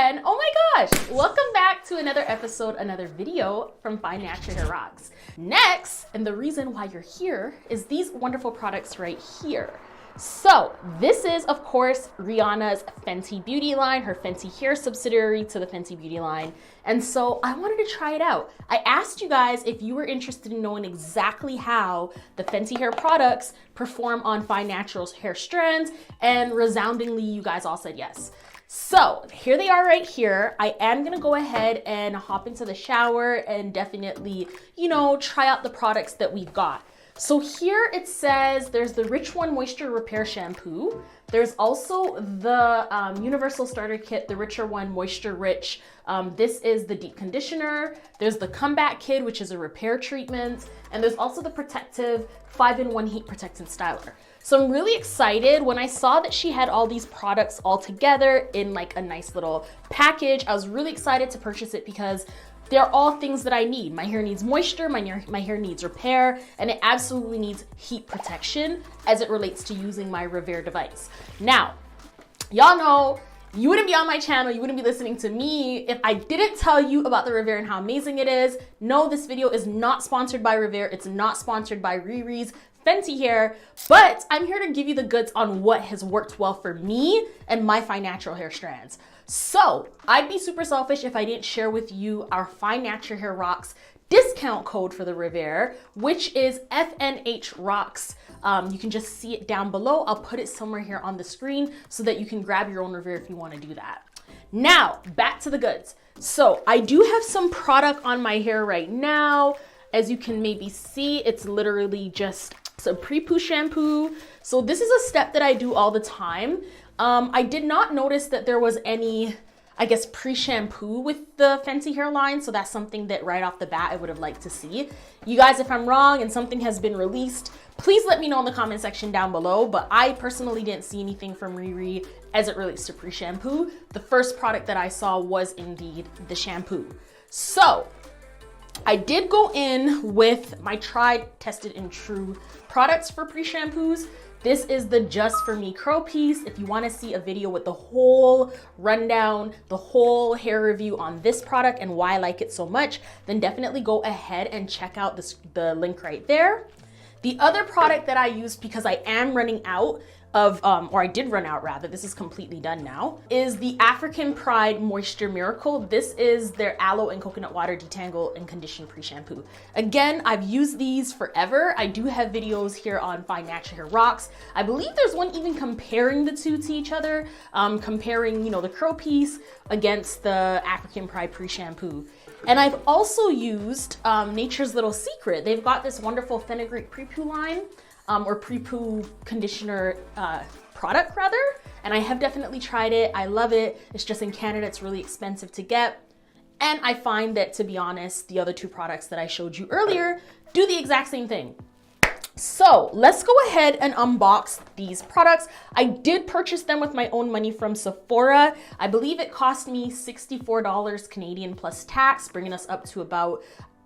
again. Oh my gosh, welcome back to another episode, another video from Fine Natural Hair Rocks. Next, and the reason why you're here is these wonderful products right here. So this is, of course, Rihanna's Fenty Beauty line, her Fenty Hair subsidiary to the Fenty Beauty line. And so I wanted to try it out. I asked you guys if you were interested in knowing exactly how the Fenty Hair products perform on Fine Natural's hair strands, and resoundingly, you guys all said yes. So here they are right here. I am gonna go ahead and hop into the shower and definitely, try out the products that we've got. So here it says there's the Rich One Moisture Repair Shampoo. There's also the Universal Starter Kit, the Richer One Moisture Rich. This is the deep conditioner. There's the Comeback Kit, which is a repair treatment. And there's also the Protective 5-in-1 Heat Protectant Styler. So I'm really excited. When I saw that she had all these products all together in like a nice little package, I was really excited to purchase it because they're all things that I need. My hair needs moisture, my hair needs repair, and it absolutely needs heat protection as it relates to using my Revere device. Now, y'all know you wouldn't be on my channel, you wouldn't be listening to me if I didn't tell you about the Revere and how amazing it is. No, this video is not sponsored by Revere. It's not sponsored by Riri's Fenty Hair, but I'm here to give you the goods on what has worked well for me and my Fine Natural hair strands. So I'd be super selfish if I didn't share with you our Fine Natural Hair Rocks discount code for the Revere, which is FNH Rocks. You can just see it down below. I'll put it somewhere here on the screen so that you can grab your own Revere if you want to do that. Now, back to the goods. So I do have some product on my hair right now. As you can maybe see, it's literally just some pre-poo shampoo. So this is a step that I do all the time. I did not notice that there was any, pre-shampoo with the Fenty Hair line. So that's something that right off the bat, I would have liked to see. You guys, if I'm wrong and something has been released, please let me know in the comment section down below. But I personally didn't see anything from RiRi as it relates to pre-shampoo. The first product that I saw was indeed the shampoo. So I did go in with my tried, tested, and true products for pre-shampoos. This is the Just For Me curl piece. If you want to see a video with the whole rundown, the whole hair review on this product and why I like it so much, then definitely go ahead and check out the link right there. The other product that I used, because I am running out of, or I did run out rather, this is completely done now, is the African Pride Moisture Miracle. This is their aloe and coconut water detangle and condition pre-shampoo. Again, I've used these forever. I do have videos here on Fine Natural Hair Rocks. I believe there's one even comparing the two to each other, comparing, the curl piece against the African Pride pre-shampoo. And I've also used Nature's Little Secret. They've got this wonderful fenugreek pre-poo line, or pre-poo conditioner product rather. And I have definitely tried it. I love it. It's just in Canada, it's really expensive to get. And I find that, to be honest, the other two products that I showed you earlier do the exact same thing. So let's go ahead and unbox these products. I did purchase them with my own money from Sephora. I believe it cost me $64 Canadian plus tax, bringing us up to about,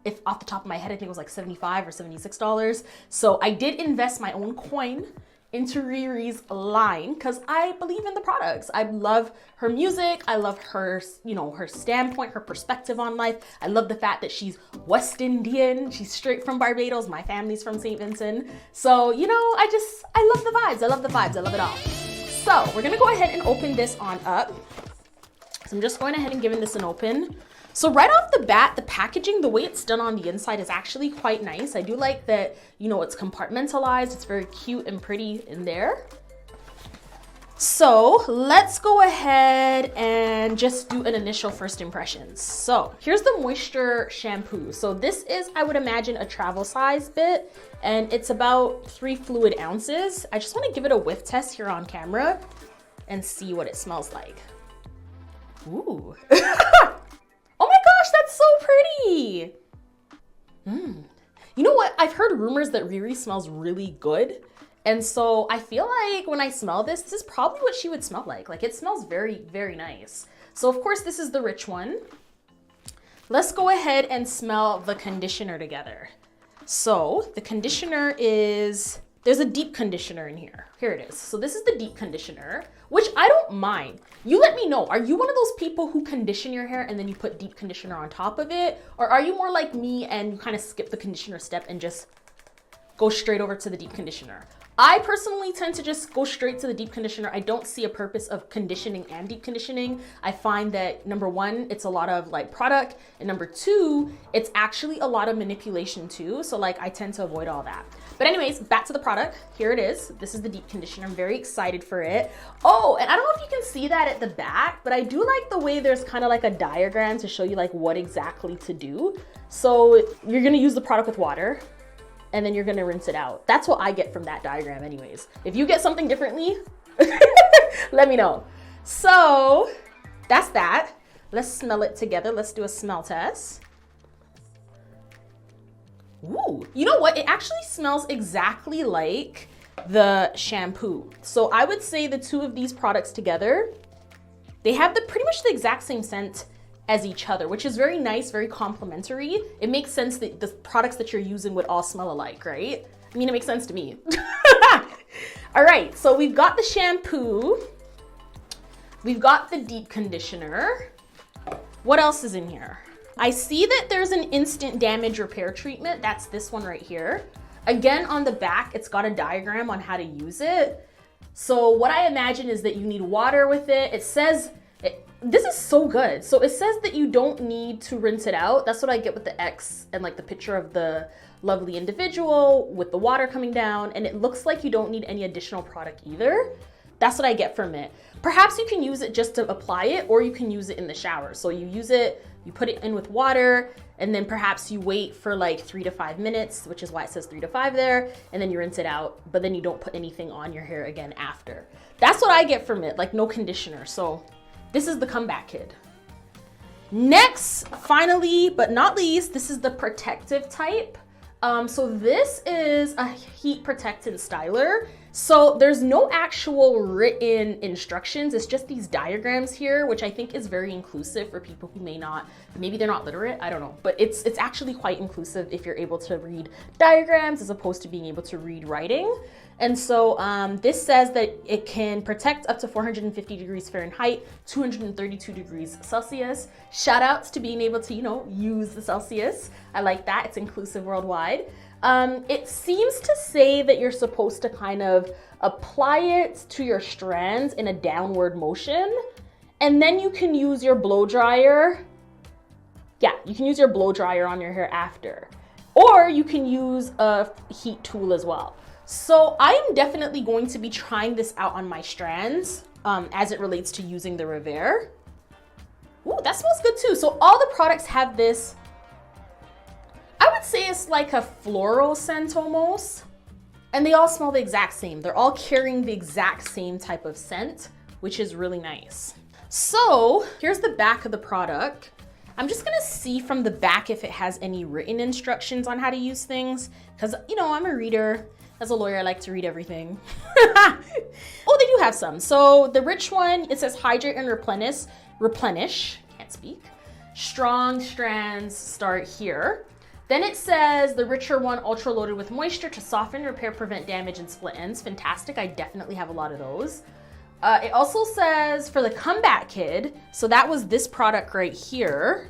if off the top of my head, I think it was like $75 or $76. So I did invest my own coin into Riri's line because I believe in the products. I love her music. I love her, her standpoint, her perspective on life. I love the fact that she's West Indian. She's straight from Barbados. My family's from St. Vincent. So, I love the vibes. I love the vibes. I love it all. So we're going to go ahead and open this on up. So I'm just going ahead and giving this an open. So right off the bat, the packaging, the way it's done on the inside is actually quite nice. I do like that, it's compartmentalized. It's very cute and pretty in there. So let's go ahead and just do an initial first impressions. So here's the moisture shampoo. So this is, I would imagine, a travel size bit, and it's about 3 fluid ounces. I just want to give it a whiff test here on camera and see what it smells like. Ooh. Oh my gosh, that's so pretty. You know what? I've heard rumors that RiRi smells really good. And so I feel like when I smell this, this is probably what she would smell like. Like, it smells very, very nice. So of course, this is the rich one. Let's go ahead and smell the conditioner together. So the conditioner is there's a deep conditioner in here. Here it is. So this is the deep conditioner, which I don't mind. You let me know. Are you one of those people who condition your hair and then you put deep conditioner on top of it? Or are you more like me and you kind of skip the conditioner step and just go straight over to the deep conditioner? I personally tend to just go straight to the deep conditioner. I don't see a purpose of conditioning and deep conditioning. I find that number one, it's a lot of like product, and number two, it's actually a lot of manipulation too. So like I tend to avoid all that. But anyways, back to the product. Here it is. This is the deep conditioner. I'm very excited for it. Oh, and I don't know if you can see that at the back, but I do like the way there's kind of like a diagram to show you like what exactly to do. So you're gonna use the product with water, and then you're gonna rinse it out. That's what I get from that diagram anyways. If you get something differently, let me know. So that's that. Let's smell it together. Let's do a smell test. Ooh, you know what? It actually smells exactly like the shampoo. So I would say the two of these products together, they have pretty much the exact same scent as each other, which is very nice, very complimentary. It makes sense that the products that you're using would all smell alike, right? I mean, it makes sense to me. All right, so we've got the shampoo. We've got the deep conditioner. What else is in here? I see that there's an instant damage repair treatment. That's this one right here. Again, on the back, it's got a diagram on how to use it. So what I imagine is that you need water with it. It says, this is so good. So it says that you don't need to rinse it out. That's what I get with the X and like the picture of the lovely individual with the water coming down. And it looks like you don't need any additional product either. That's what I get from it. Perhaps you can use it just to apply it, or you can use it in the shower. So you use it, you put it in with water, and then perhaps you wait for like 3 to 5 minutes, which is why it says 3 to 5 there, and then you rinse it out, but then you don't put anything on your hair again after. That's what I get from it, like no conditioner. So this is the comeback kid. Next, finally, but not least, this is the protective type. So this is a heat protectant styler. So there's no actual written instructions. It's just these diagrams here, which I think is very inclusive for people who maybe they're not literate, I don't know. But it's actually quite inclusive if you're able to read diagrams as opposed to being able to read writing. And so this says that it can protect up to 450 degrees Fahrenheit, 232 degrees Celsius. Shout outs to being able to, use the Celsius. I like that, it's inclusive worldwide. It seems to say that you're supposed to kind of apply it to your strands in a downward motion, and then you can use your blow dryer. Yeah, you can use your blow dryer on your hair after, or you can use a heat tool as well. So I am definitely going to be trying this out on my strands as it relates to using the RiRi. Ooh, that smells good too. So all the products have this, I would say it's like a floral scent almost, and they all smell the exact same. They're all carrying the exact same type of scent, which is really nice. So here's the back of the product. I'm just gonna see from the back if it has any written instructions on how to use things, because I'm a reader. As a lawyer, I like to read everything. Oh, they do have some. So the rich one, it says hydrate and replenish, can't speak. Strong strands start here. Then it says the richer one, ultra loaded with moisture to soften, repair, prevent damage, and split ends. Fantastic, I definitely have a lot of those. It also says for the comeback kid, so that was this product right here.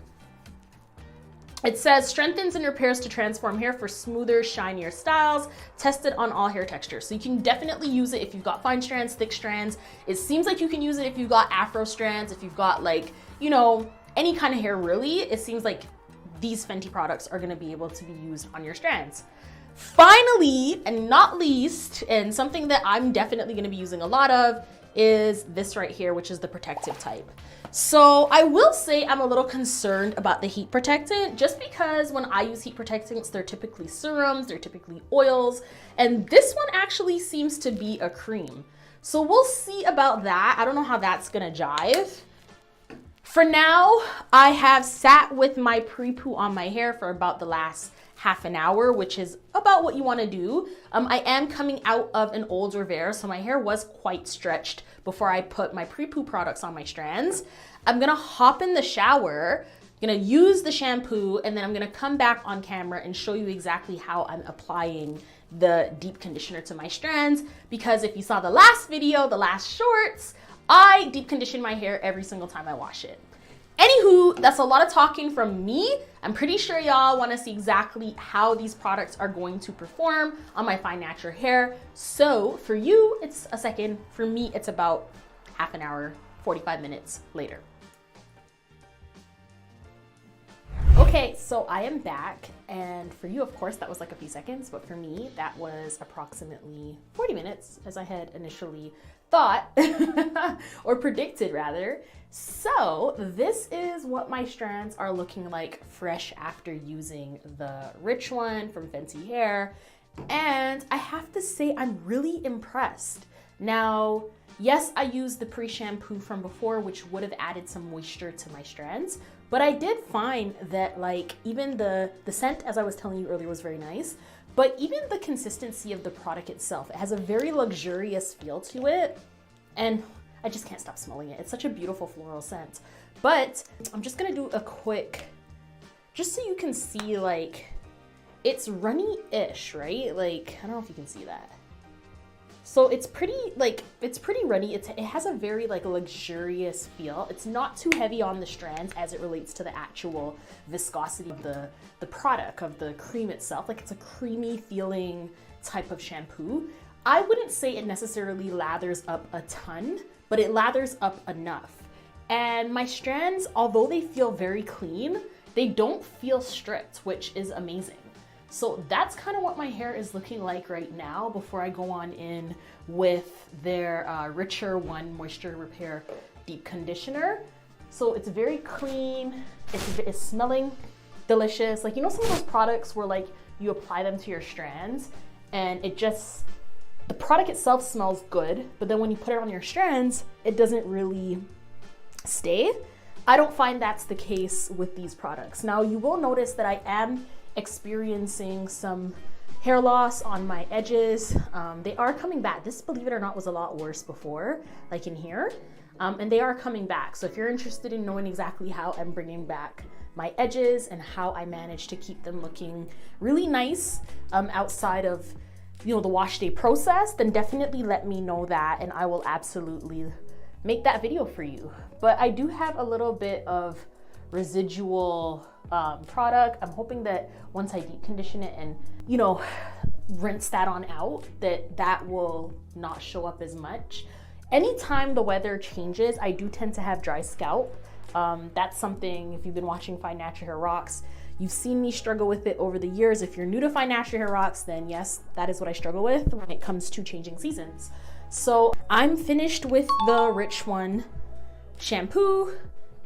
It says strengthens and repairs to transform hair for smoother, shinier styles, tested on all hair textures. So you can definitely use it if you've got fine strands, thick strands. It seems like you can use it if you've got afro strands, if you've got like, any kind of hair really. It seems like these Fenty products are gonna be able to be used on your strands. Finally, and not least, and something that I'm definitely gonna be using a lot of, is this right here, which is the protective type. So I will say I'm a little concerned about the heat protectant, just because when I use heat protectants, they're typically serums, they're typically oils, and this one actually seems to be a cream. So we'll see about that. I don't know how that's gonna jive. For now, I have sat with my pre-poo on my hair for about the last half an hour, which is about what you want to do. I am coming out of an old RiRi, so my hair was quite stretched before I put my pre-poo products on my strands. I'm gonna hop in the shower, gonna use the shampoo, and then I'm gonna come back on camera and show you exactly how I'm applying the deep conditioner to my strands, because if you saw the last video, the last shorts, I deep condition my hair every single time I wash it. Anywho, that's a lot of talking from me. I'm pretty sure y'all want to see exactly how these products are going to perform on my fine natural hair. So for you, it's a second. For me, it's about half an hour, 45 minutes later. Okay, so I am back, and for you, of course, that was like a few seconds, but for me, that was approximately 40 minutes, as I had initially thought, or predicted rather. So this is what my strands are looking like fresh after using the Rich one from FENTY Hair, and I have to say I'm really impressed. Now, yes, I used the pre-shampoo from before, which would have added some moisture to my strands, but I did find that like even the scent, as I was telling you earlier, was very nice, but even the consistency of the product itself, it has a very luxurious feel to it, and I just can't stop smelling it. It's such a beautiful floral scent. But I'm just gonna do a quick, just so you can see, like, it's runny-ish, right? Like, I don't know if you can see that. So it's pretty, like, it's pretty runny. It has a very, like, luxurious feel. It's not too heavy on the strands as it relates to the actual viscosity of the product, of the cream itself. Like, it's a creamy feeling type of shampoo. I wouldn't say it necessarily lathers up a ton, but it lathers up enough. And my strands, although they feel very clean, they don't feel stripped, which is amazing. So that's kind of what my hair is looking like right now before I go on in with their Richer One Moisture Repair Deep Conditioner. So it's very clean, it's smelling delicious. Like, you know, some of those products where like you apply them to your strands and it just, the product itself smells good, but then when you put it on your strands, it doesn't really stay. I don't find that's the case with these products. Now, you will notice that I am experiencing some hair loss on my edges. They are coming back. This, believe it or not, was a lot worse before, like in here, and they are coming back. So if you're interested in knowing exactly how I'm bringing back my edges and how I manage to keep them looking really nice outside of, you know, the wash day process, then definitely let me know that, and I will absolutely make that video for you. But I do have a little bit of residual product. I'm hoping that once I deep condition it and, you know, rinse that on out, that will not show up as much. Anytime the weather changes, I do tend to have dry scalp. That's something, if you've been watching Fine Natural Hair Rocks, you've seen me struggle with it over the years. If you're new to Fine Natural Hair Rocks, then yes, that is what I struggle with when it comes to changing seasons. So I'm finished with the Rich One shampoo,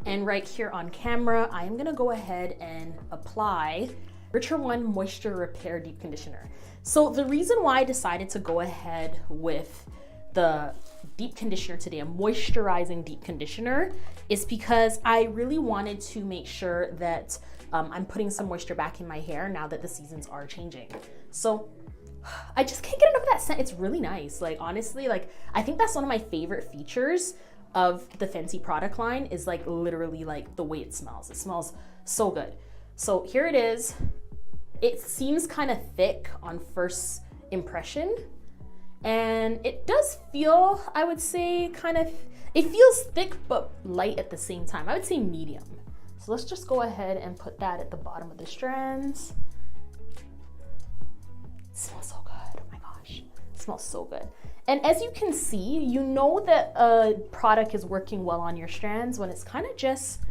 and right here on camera, I am gonna go ahead and apply Richer One Moisture Repair Deep Conditioner. So the reason why I decided to go ahead with the deep conditioner today, a moisturizing deep conditioner, is because I really wanted to make sure that I'm putting some moisture back in my hair now that the seasons are changing. So I just can't get enough of that scent. It's really nice. Like, honestly, like, I think that's one of my favorite features of the Fenty product line, is like literally like the way it smells. It smells so good. So here it is. It seems kind of thick on first impression, and it does feel, I would say, kind of, it feels thick but light at the same time. I would say medium. So let's just go ahead and put that at the bottom of the strands. It smells so good. Oh my gosh, it smells so good. And as you can see, you know that a product is working well on your strands when it's kind of just,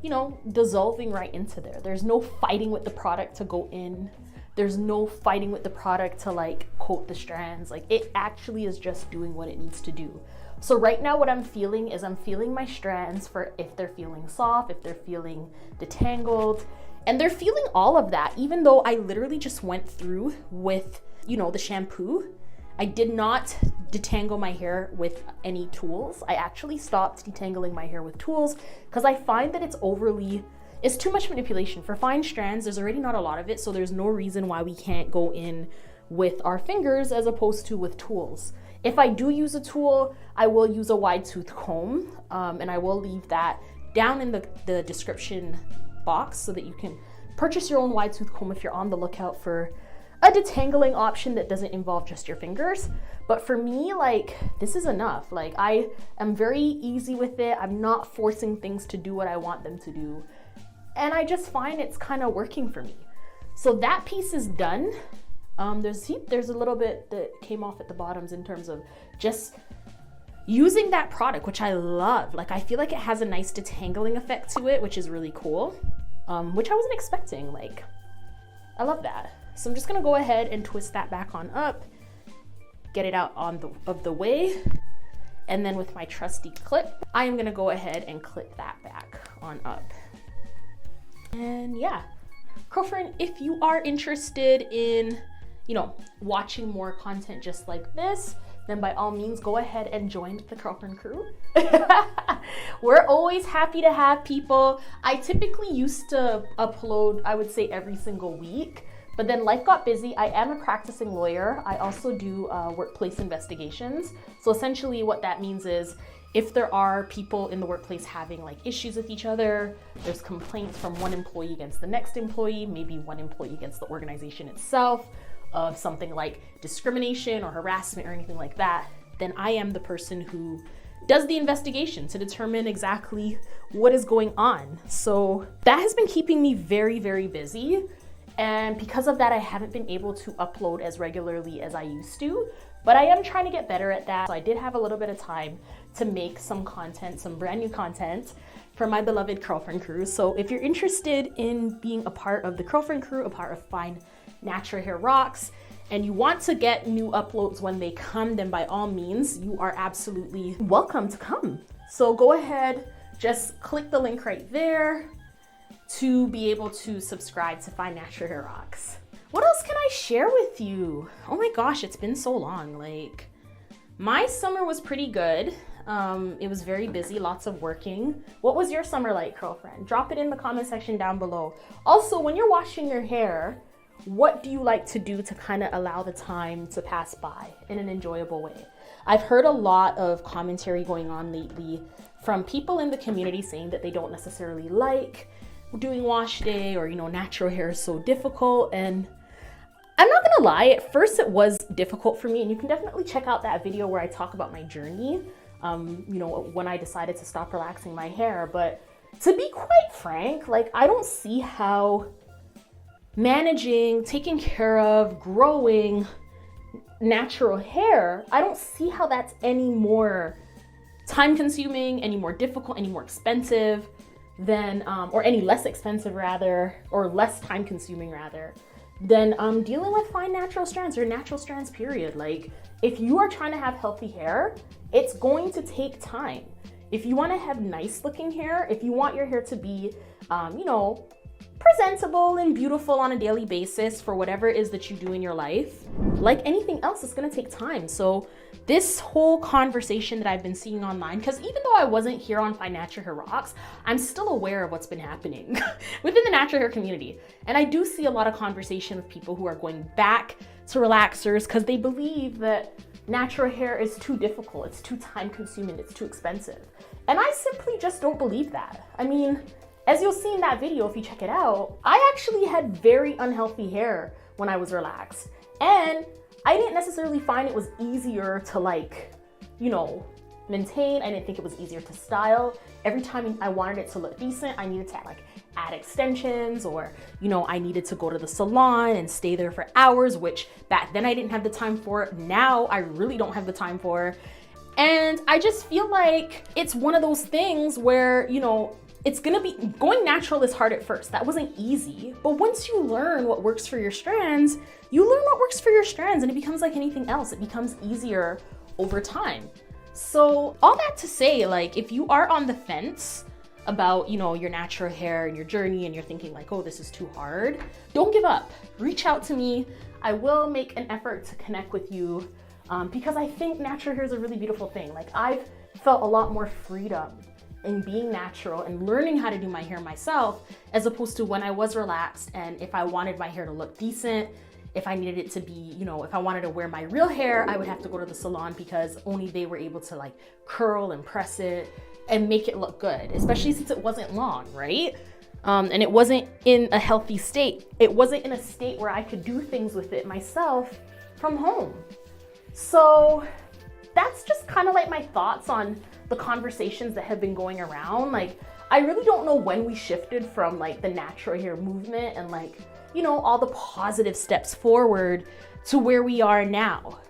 you know, dissolving right into there. There's no fighting with the product to go in. There's no fighting with the product to like coat the strands. Like, it actually is just doing what it needs to do. So right now what I'm feeling is I'm feeling my strands for if they're feeling soft, if they're feeling detangled, and they're feeling all of that, even though I literally just went through with, you know, the shampoo. I did not detangle my hair with any tools. I actually stopped detangling my hair with tools because I find that it's too much manipulation. For fine strands, there's already not a lot of it, so there's no reason why we can't go in with our fingers as opposed to with tools. If I do use a tool, I will use a wide tooth comb, and I will leave that down in the description box so that you can purchase your own wide tooth comb if you're on the lookout for a detangling option that doesn't involve just your fingers. But for me, like, this is enough. Like, I am very easy with it. I'm not forcing things to do what I want them to do. And I just find it's kind of working for me. So that piece is done. There's a little bit that came off at the bottoms in terms of just using that product, which I love. Like, I feel like it has a nice detangling effect to it, which is really cool, which I wasn't expecting. Like, I love that. So I'm just gonna go ahead and twist that back on up, get it out of the way. And then with my trusty clip, I am gonna go ahead and clip that back on up. And yeah, Curlfriend, if you are interested in, you know, watching more content just like this, then by all means, go ahead and join the Curlfriend crew. We're always happy to have people. I typically used to upload, I would say, every single week, but then life got busy. I am a practicing lawyer. I also do workplace investigations. So essentially what that means is if there are people in the workplace having like issues with each other, there's complaints from one employee against the next employee, maybe one employee against the organization itself, of something like discrimination or harassment or anything like that, then I am the person who does the investigation to determine exactly what is going on. So that has been keeping me very, very busy. And because of that, I haven't been able to upload as regularly as I used to, but I am trying to get better at that. So I did have a little bit of time to make some content, some brand new content for my beloved Curlfriend crew. So if you're interested in being a part of the Curlfriend crew, a part of Fine Natural Hair Rocks, and you want to get new uploads when they come, then by all means, you are absolutely welcome to come. So go ahead, just click the link right there to be able to subscribe to Fine Natural Hair Rocks. What else can I share with you? Oh my gosh, it's been so long. Like, my summer was pretty good. It was very busy, lots of working. What was your summer like, Curlfriend? Drop it in the comment section down below. Also, when you're washing your hair, what do you like to do to kind of allow the time to pass by in an enjoyable way? I've heard a lot of commentary going on lately from people in the community saying that they don't necessarily like doing wash day, or, you know, natural hair is so difficult. And I'm not gonna lie, at first it was difficult for me, and you can definitely check out that video where I talk about my journey, you know, when I decided to stop relaxing my hair. But to be quite frank, like, I don't see how managing, taking care of, growing natural hair, I don't see how that's any more time consuming, any more difficult, any more expensive than, or any less expensive rather, or less time consuming rather, than dealing with fine natural strands or natural strands period. Like, if you are trying to have healthy hair, it's going to take time. If you want to have nice looking hair, if you want your hair to be, you know, presentable and beautiful on a daily basis for whatever it is that you do in your life, like anything else, it's gonna take time. So this whole conversation that I've been seeing online, because even though I wasn't here on Fine Natural Hair Rocks, I'm still aware of what's been happening within the natural hair community. And I do see a lot of conversation with people who are going back to relaxers because they believe that natural hair is too difficult, it's too time consuming, it's too expensive. And I simply just don't believe that. I mean, as you'll see in that video, if you check it out, I actually had very unhealthy hair when I was relaxed. And I didn't necessarily find it was easier to, like, you know, maintain. I didn't think it was easier to style. Every time I wanted it to look decent, I needed to like add extensions, or, you know, I needed to go to the salon and stay there for hours, which back then I didn't have the time for. Now I really don't have the time for. And I just feel like it's one of those things where, you know, it's gonna be, going natural is hard at first. That wasn't easy. But once you learn what works for your strands, you learn what works for your strands, and it becomes like anything else. It becomes easier over time. So all that to say, like, if you are on the fence about, you know, your natural hair and your journey, and you're thinking like, oh, this is too hard, don't give up. Reach out to me. I will make an effort to connect with you, because I think natural hair is a really beautiful thing. Like, I've felt a lot more freedom in being natural and learning how to do my hair myself, as opposed to when I was relaxed, and if I wanted my hair to look decent, if I needed it to be, you know, if I wanted to wear my real hair, I would have to go to the salon because only they were able to like curl and press it and make it look good, especially since it wasn't long, right? And it wasn't in a healthy state. It wasn't in a state where I could do things with it myself from home. So that's just kind of like my thoughts on the conversations that have been going around. Like, I really don't know when we shifted from like the natural hair movement and like, you know, all the positive steps forward to where we are now.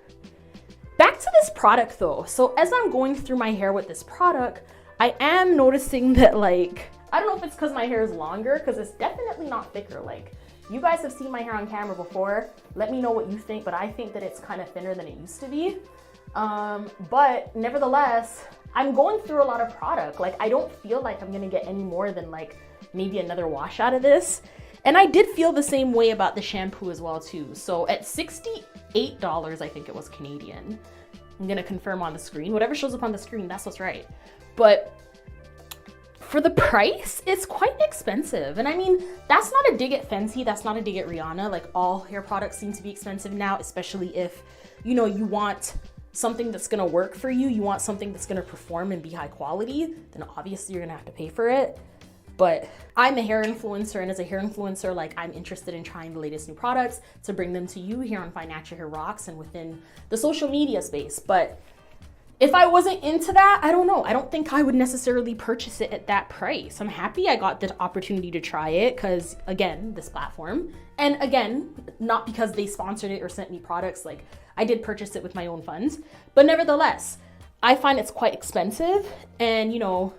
Back to this product though. So as I'm going through my hair with this product, I am noticing that, like, I don't know if it's because my hair is longer, because it's definitely not thicker. Like, you guys have seen my hair on camera before. Let me know what you think, but I think that it's kind of thinner than it used to be. But nevertheless, I'm going through a lot of product. Like, I don't feel like I'm gonna get any more than like maybe another wash out of this. And I did feel the same way about the shampoo as well too. So at $68, I think it was Canadian. I'm gonna confirm on the screen. Whatever shows up on the screen, that's what's right. But for the price, it's quite expensive. And I mean, that's not a dig at Fenty, that's not a dig at Rihanna. Like, all hair products seem to be expensive now, especially if, you know, you want something that's gonna work for you, you want something that's gonna perform and be high quality, then obviously you're gonna have to pay for it. But I'm a hair influencer, and as a hair influencer, like, I'm interested in trying the latest new products to bring them to you here on Find Natural Hair Rocks and within the social media space. But if I wasn't into that, I don't know. I don't think I would necessarily purchase it at that price. I'm happy I got the opportunity to try it because, again, this platform. And again, not because they sponsored it or sent me products. Like, I did purchase it with my own funds. But nevertheless, I find it's quite expensive. And, you know,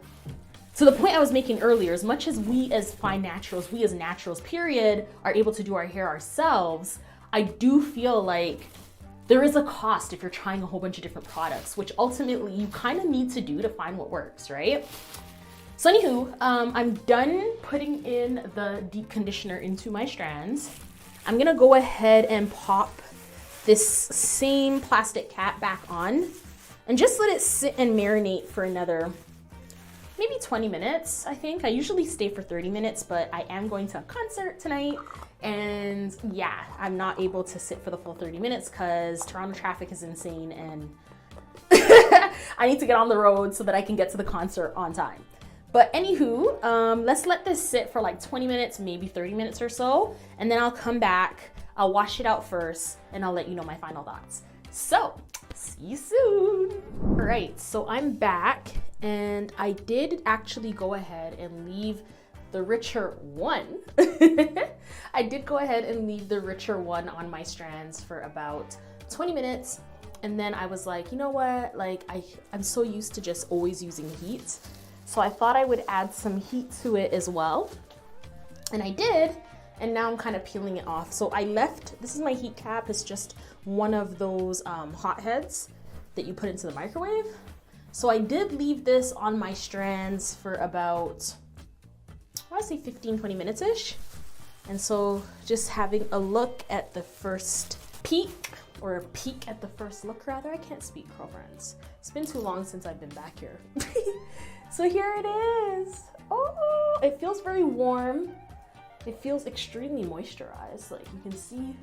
to the point I was making earlier, as much as we as Fine Naturals, we as naturals, period, are able to do our hair ourselves, I do feel like there is a cost if you're trying a whole bunch of different products, which ultimately you kind of need to do to find what works, right? So anywho, I'm done putting in the deep conditioner into my strands. I'm gonna go ahead and pop this same plastic cap back on and just let it sit and marinate for another maybe 20 minutes, I think. I usually stay for 30 minutes, but I am going to a concert tonight. And yeah, I'm not able to sit for the full 30 minutes because Toronto traffic is insane and I need to get on the road so that I can get to the concert on time. But anywho, let's let this sit for like 20 minutes, maybe 30 minutes or so. And then I'll come back, I'll wash it out first, and I'll let you know my final thoughts. So, see you soon. All right, so I'm back, and I did actually go ahead and leave the richer one. I did go ahead and leave the richer one on my strands for about 20 minutes. And then I was like, you know what? Like, I'm so used to just always using heat. So I thought I would add some heat to it as well. And I did. And now I'm kind of peeling it off. So I left, this is my heat cap. It's just one of those hot heads that you put into the microwave. So I did leave this on my strands for about, I want to say 15-20 minutes-ish. And so just having a look at the first peek, or a peek at the first look rather. I can't speak, girlfriends. It's been too long since I've been back here. So here it is. Oh, it feels very warm. It feels extremely moisturized. Like, you can see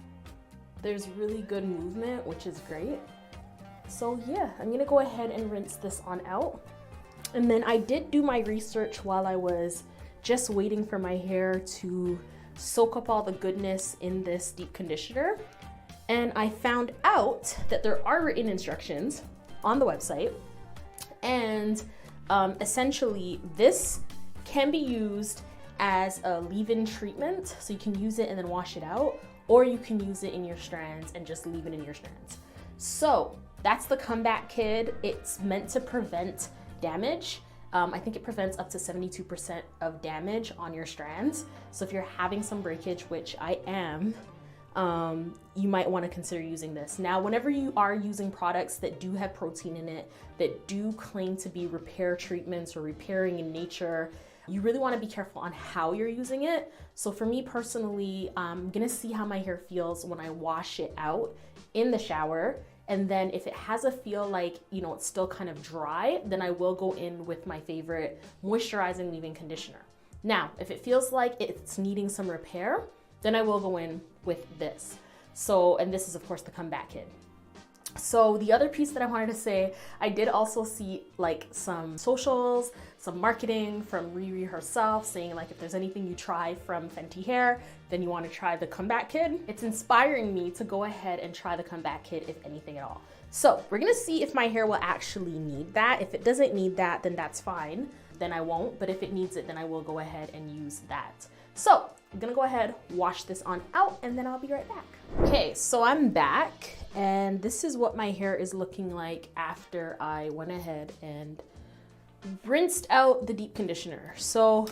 there's really good movement, which is great. So yeah, I'm gonna go ahead and rinse this on out. And then I did do my research while I was just waiting for my hair to soak up all the goodness in this deep conditioner. And I found out that there are written instructions on the website. And essentially this can be used as a leave-in treatment. So you can use it and then wash it out, or you can use it in your strands and just leave it in your strands. So that's the comeback kid. It's meant to prevent damage. I think it prevents up to 72% of damage on your strands. So if you're having some breakage, which I am, you might want to consider using this. Now, whenever you are using products that do have protein in it, that do claim to be repair treatments or repairing in nature, you really want to be careful on how you're using it. So for me personally, I'm gonna see how my hair feels when I wash it out in the shower. And then if it has a feel like, you know, it's still kind of dry, then I will go in with my favorite moisturizing leave-in conditioner. Now, if it feels like it's needing some repair, then I will go in with this. So, and this is of course the comeback kit. So the other piece that I wanted to say, I did also see like some socials, some marketing from RiRi herself saying like if there's anything you try from Fenty Hair, then you want to try the comeback kit. It's inspiring me to go ahead and try the comeback kit, if anything at all. So we're gonna see if my hair will actually need that. If it doesn't need that, then that's fine. Then I won't, but if it needs it, then I will go ahead and use that. So I'm gonna go ahead, wash this on out, and then I'll be right back. Okay, so I'm back, and this is what my hair is looking like after I went ahead and rinsed out the deep conditioner. So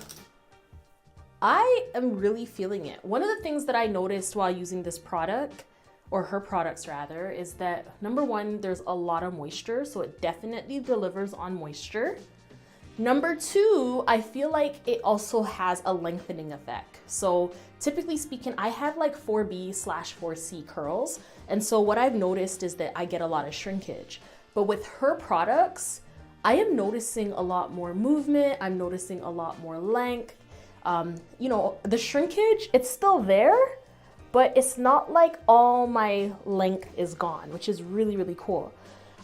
I am really feeling it. One of the things that I noticed while using this product, or her products rather, is that number one, there's a lot of moisture, so it definitely delivers on moisture. Number two, I feel like it also has a lengthening effect. So typically speaking, I have like 4B/4C curls. And so what I've noticed is that I get a lot of shrinkage. But with her products, I am noticing a lot more movement. I'm noticing a lot more length. You know, the shrinkage, it's still there, but it's not like all my length is gone, which is really, really cool.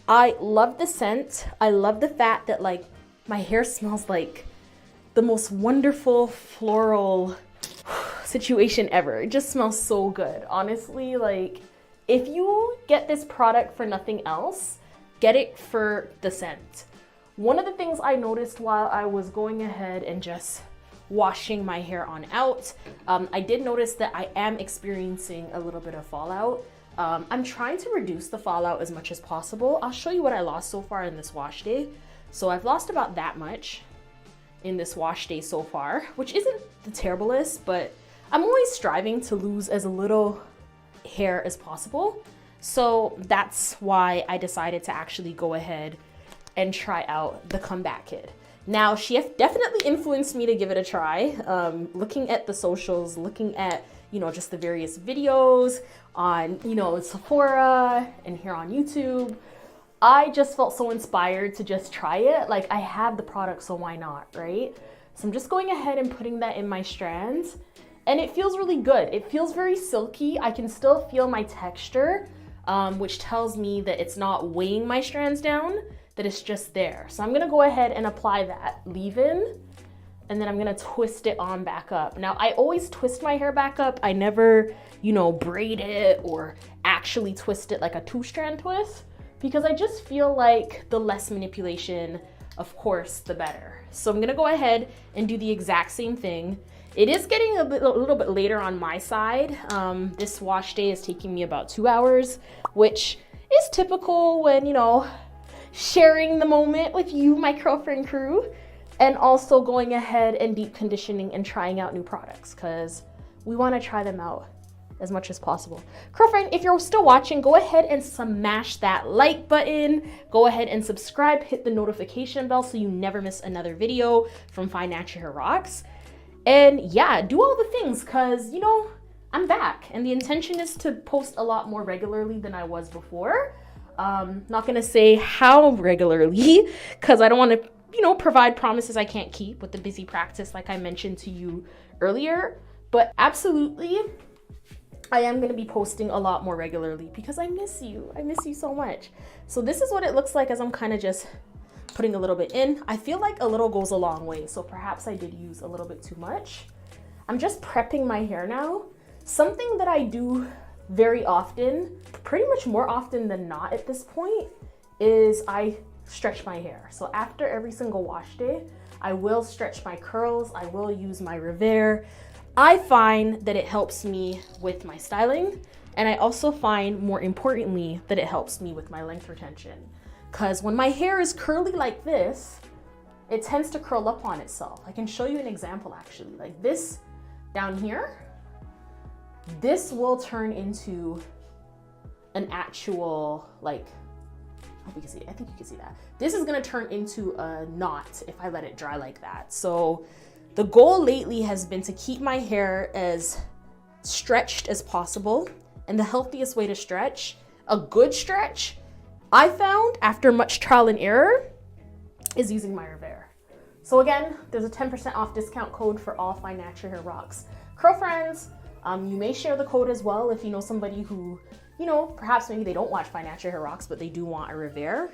I love the scent. I love the fact that like my hair smells like the most wonderful floral situation ever. It just smells so good. Honestly, like if you get this product for nothing else, get it for the scent. One of the things I noticed while I was going ahead and just washing my hair on out, I did notice that I am experiencing a little bit of fallout. I'm trying to reduce the fallout as much as possible. I'll show you what I lost so far in this wash day. So I've lost about that much in this wash day so far, which isn't the terriblest, but I'm always striving to lose as little hair as possible. So that's why I decided to actually go ahead and try out the comeback kit. Now, she definitely influenced me to give it a try. Looking at the socials, looking at, you know, just the various videos on, you know, Sephora and here on YouTube, I just felt so inspired to just try it. Like, I have the product, so why not, right? So I'm just going ahead and putting that in my strands, and it feels really good. It feels very silky. I can still feel my texture, which tells me that it's not weighing my strands down, that it's just there. So I'm gonna go ahead and apply that leave-in, and then I'm gonna twist it on back up. Now, I always twist my hair back up. I never, you know, braid it or actually twist it like a 2-strand twist, because I just feel like the less manipulation, of course, the better. So I'm gonna go ahead and do the exact same thing. It is getting a little bit later on my side. This wash day is taking me about 2 hours, which is typical when, you know, sharing the moment with you, my Curlfriend crew, and also going ahead and deep conditioning and trying out new products, because we wanna try them out as much as possible. Curlfriend, if you're still watching, go ahead and smash that like button. Go ahead and subscribe, hit the notification bell so you never miss another video from Fine Natural Hair Rocks. And yeah, do all the things, because, you know, I'm back. And the intention is to post a lot more regularly than I was before. Not gonna say how regularly, because I don't want to, you know, provide promises I can't keep with the busy practice like I mentioned to you earlier. But absolutely, I am going to be posting a lot more regularly because I miss you. I miss you so much. So this is what it looks like as I'm kind of just putting a little bit in. I feel like a little goes a long way, so perhaps I did use a little bit too much. I'm just prepping my hair now. Something that I do very often, pretty much more often than not at this point, is I stretch my hair. So after every single wash day, I will stretch my curls. I will use my Reverse. I find that it helps me with my styling, and I also find, more importantly, that it helps me with my length retention. Because when my hair is curly like this, it tends to curl up on itself. I can show you an example actually. Like this down here, this will turn into an actual, like, I hope you can see it. I think you can see that. This is gonna turn into a knot if I let it dry like that. So the goal lately has been to keep my hair as stretched as possible, and the healthiest way to stretch, a good stretch, I found after much trial and error, is using my Reverse. So again, there's a 10% off discount code for all Fine Natural Hair Rocks Curlfriends. You may share the code as well if you know somebody who you know, perhaps maybe they don't watch Financial Hair Rocks, but they do want a repair,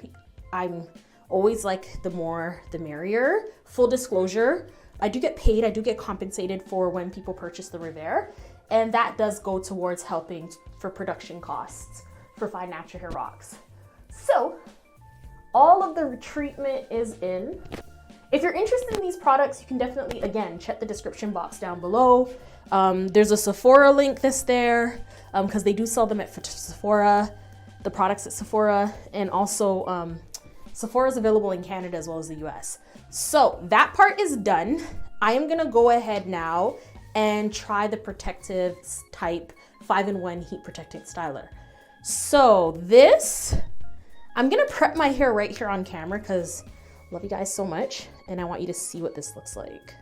I'm always like the more the merrier. Full disclosure, I do get paid, I do get compensated for when people purchase the repair, and that does go towards helping for production costs for Financial Hair Rocks. So all of the treatment is in. If you're interested in these products, you can definitely, again, check the description box down below. There's a Sephora link that's there, because they do sell them at Sephora, the products at Sephora, and also Sephora is available in Canada as well as the US. So that part is done. I am gonna go ahead now and try the Protective type 5-in-1 heat protecting styler. So this, I'm gonna prep my hair right here on camera because I love you guys so much and I want you to see what this looks like.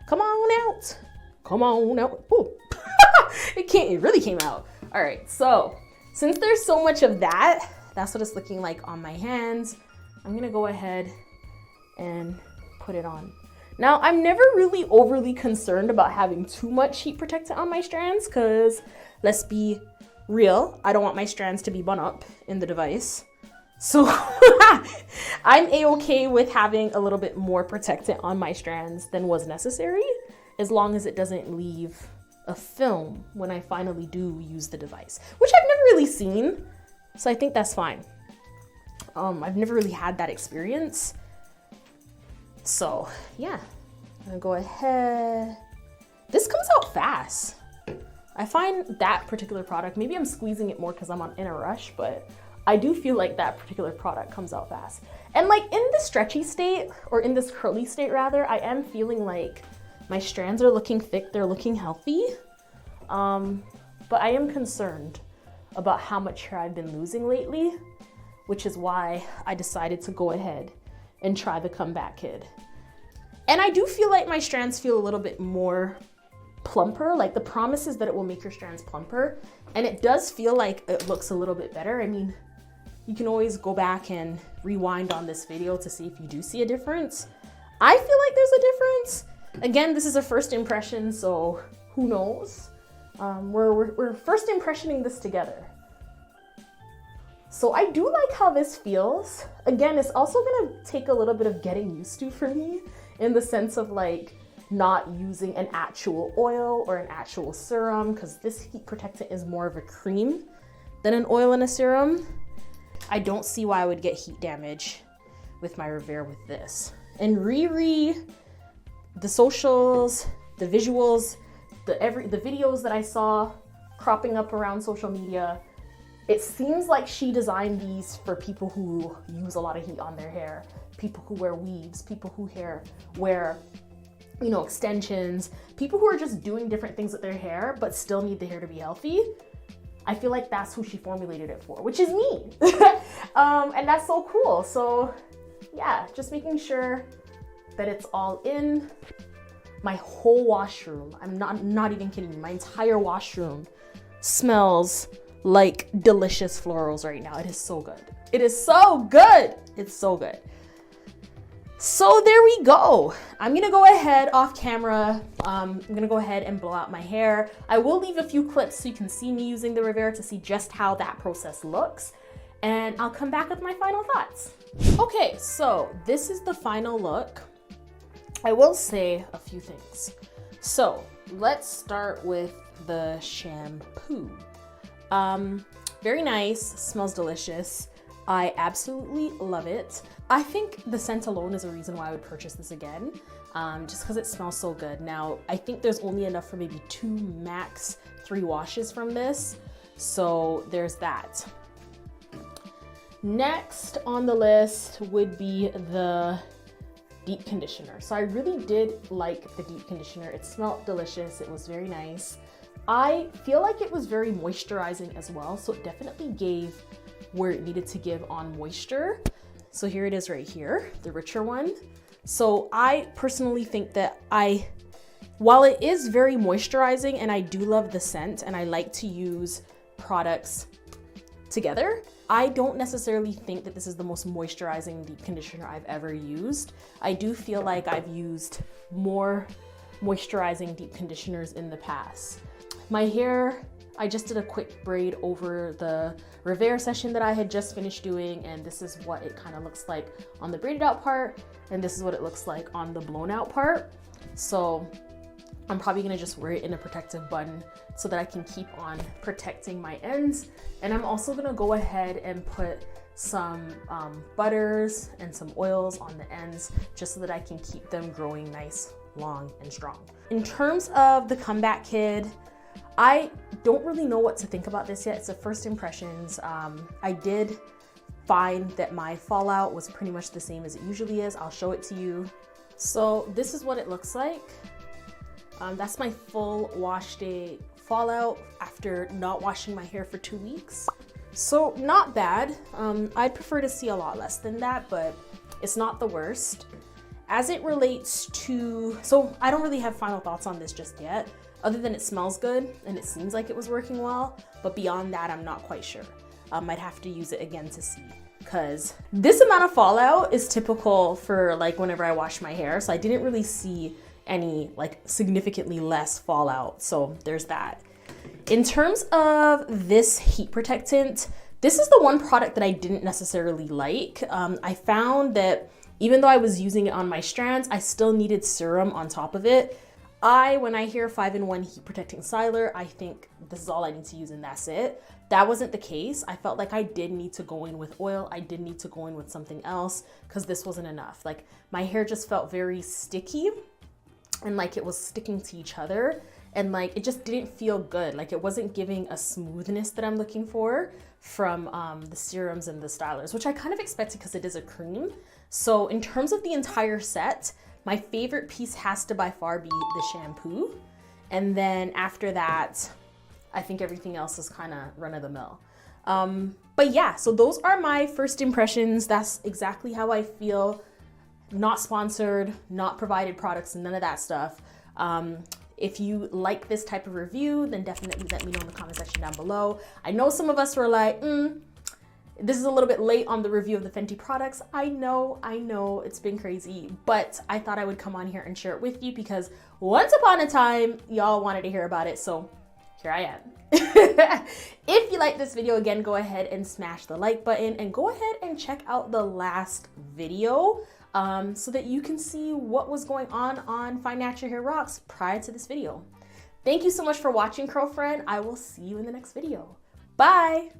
Come on out. Come on out. Ooh. It really came out. All right, so since there's so much of that, that's what it's looking like on my hands. I'm gonna go ahead and put it on. Now, I'm never really overly concerned about having too much heat protectant on my strands because, let's be real, I don't want my strands to be bun up in the device. So I'm a-okay with having a little bit more protectant on my strands than was necessary, as long as it doesn't leave a film when I finally do use the device, which I've never really seen. So I think that's fine. I've never really had that experience. So yeah, I'm gonna go ahead. This comes out fast. I find that particular product, maybe I'm squeezing it more because I'm in a rush, but I do feel like that particular product comes out fast. And like in the stretchy state, or in this curly state rather, I am feeling like my strands are looking thick, they're looking healthy. But I am concerned about how much hair I've been losing lately, which is why I decided to go ahead and try the Comeback Kid. And I do feel like my strands feel a little bit more plumper. Like the promise is that it will make your strands plumper, and it does feel like it looks a little bit better. I mean, you can always go back and rewind on this video to see if you do see a difference. I feel like there's a difference. Again, this is a first impression, so who knows? We're first impressioning this together. So I do like how this feels. Again, it's also gonna take a little bit of getting used to for me, in the sense of like not using an actual oil or an actual serum, because this heat protectant is more of a cream than an oil and a serum. I don't see why I would get heat damage with my Repair with this. And RiRi, the socials, the visuals, the videos that I saw cropping up around social media, it seems like she designed these for people who use a lot of heat on their hair, people who wear weaves, people who wear, you know, extensions, people who are just doing different things with their hair but still need the hair to be healthy. I feel like that's who she formulated it for, which is me. And that's so cool. So yeah, just making sure that it's all in. My whole washroom, I'm not even kidding you, my entire washroom smells like delicious florals right now. It is so good. It is so good. It's so good. So there we go. I'm gonna go ahead off camera. I'm gonna go ahead and blow out my hair. I will leave a few clips so you can see me using the Repair to see just how that process looks. And I'll come back with my final thoughts. Okay, so this is the final look. I will say a few things. So let's start with the shampoo. Very nice, smells delicious. I absolutely love it. I think the scent alone is a reason why I would purchase this again, just because it smells so good. Now, I think there's only enough for maybe 2, max 3 washes from this. So there's that. Next on the list would be the deep conditioner. So I really did like the deep conditioner. It smelled delicious. It was very nice. I feel like it was very moisturizing as well. So it definitely gave where it needed to give on moisture. So here it is right here, the richer one. So I personally think that while it is very moisturizing and I do love the scent and I like to use products together, I don't necessarily think that this is the most moisturizing deep conditioner I've ever used. I do feel like I've used more moisturizing deep conditioners in the past. My hair, I just did a quick braid over the repair session that I had just finished doing, and this is what it kind of looks like on the braided out part, and this is what it looks like on the blown out part. So I'm probably gonna just wear it in a protective bun so that I can keep on protecting my ends. And I'm also gonna go ahead and put some butters and some oils on the ends just so that I can keep them growing nice, long, and strong. In terms of the comeback kid, I don't really know what to think about this yet. It's the first impressions. I did find that my fallout was pretty much the same as it usually is. I'll show it to you. So this is what it looks like. That's my full wash day fallout after not washing my hair for 2 weeks. So not bad. I'd prefer to see a lot less than that, but it's not the worst. As it relates to, so I don't really have final thoughts on this just yet, other than it smells good and it seems like it was working well, but beyond that, I'm not quite sure. I'd have to use it again to see, because this amount of fallout is typical for like whenever I wash my hair, so I didn't really see any like significantly less fallout, so there's that. In terms of this heat protectant, this is the one product that I didn't necessarily like. I found that even though I was using it on my strands, I still needed serum on top of it. When I hear 5-in-1 heat protecting styler, I think this is all I need to use and that's it. That wasn't the case. I felt like I did need to go in with oil. I did need to go in with something else because this wasn't enough. Like my hair just felt very sticky and like it was sticking to each other. And like, it just didn't feel good. Like it wasn't giving a smoothness that I'm looking for from the serums and the stylers, which I kind of expected because it is a cream. So in terms of the entire set, my favorite piece has to by far be the shampoo. And then after that, I think everything else is kind of run of the mill. But yeah, so those are my first impressions. That's exactly how I feel. Not sponsored, not provided products, none of that stuff. If you like this type of review, then definitely let me know in the comment section down below. I know some of us were like, this is a little bit late on the review of the Fenty products. I know, it's been crazy, but I thought I would come on here and share it with you because once upon a time, y'all wanted to hear about it, so here I am. If you like this video, again, go ahead and smash the like button and go ahead and check out the last video so that you can see what was going on Fine Natural Hair Rocks prior to this video. Thank you so much for watching, Curlfriend. I will see you in the next video. Bye.